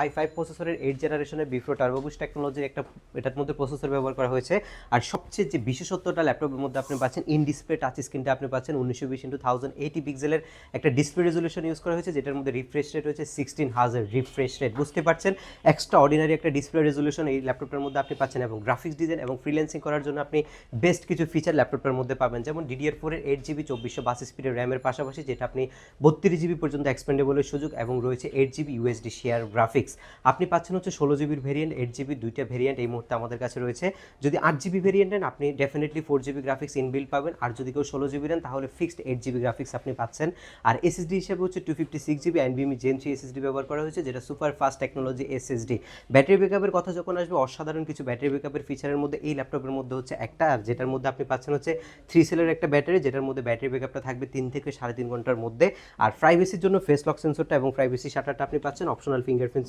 i5 প্রসেসরের 8 জেনারেশনের বিফ্রো turbo boost টেকনোলজির এটার মধ্যে প্রসেসর ব্যবহার করা হয়েছে। আর সবচেয়ে যে বিশেষত্বটা ল্যাপটপের মধ্যে আপনি পাচ্ছেন, ইন ডিসপ্লে টাচ স্ক্রিনটা আপনি পাচ্ছেন 1920x1080 পিক্সেলের একটা ডিসপ্লে রেজলিউশন ইউজ করা হয়েছে, যেটার মধ্যে রিফ্রেশ রেট হচ্ছে 16,000 রিফ্রেশ রেট। বুঝতে পারছেন এক্সট্রা অর্ডিনারি একটা ডিসপ্লে রেজলিউশন এই ল্যাপটপের মধ্যে আপনি পাচ্ছেন, এবং গ্রাফিক্স ডিজাইন এবং ফ্রিল্যান্সিং করার জন্য আপনি বেস্ট কিছু ফিচার ল্যাপটপের মধ্যে পাবেন, যেমন DDR4 এর 8GB 2422 স্পিডের র্যামের পাশাপাশি যেটা আপনি 32GB পর্যন্ত এক্সপেন্ডেবলের সুযোগ, এবং রয়েছে 8GB USD শেয়ার গ্রাফিক্স। আপনি পাচ্ছেন হচ্ছে 16GB ভেরিয়েন্ট, 8GB দুইটা ভেরিয়েন্ট এই মুহূর্তে আমাদের কাছে রয়েছে। যদি 8GB ভেরিয়েন্ট নেন আপনি ডেফিনেটলি 4GB গ্রাফিক্স ইনবিল্ড পাবেন, আর যদি কেউ 16GB নেন তাহলে ফিক্সড 8GB গ্রাফিক্স আপনি পাচ্ছেন। আর SSD হিসেবে হচ্ছে 256GB NVMe Gen 3 SSD ব্যবহার করা হয়েছে, যেটা super fast technology SSD। Battery ব্যাকআপের কথা যখন আসবে, অসাধারণ কিছু ব্যাটারি ব্যাকআপের ফিচারের মধ্যে এই ল্যাপটপের মধ্যে হচ্ছে একটা, আর যেটার মধ্যে আপনি পাচ্ছেন হচ্ছে 3 সেলের একটা ব্যাটারি, যেটার মধ্যে ব্যাটারি ব্যাকআপটা থাকবে 3 থেকে 3.5 ঘন্টার মধ্যে। আর প্রাইভেসির জন্য ফেস লক সেন্সরটা এবং প্রাইভেসি শাটারটা আপনি পাচ্ছেন, অপশনাল ফিঙ্গারপ্রিন্ট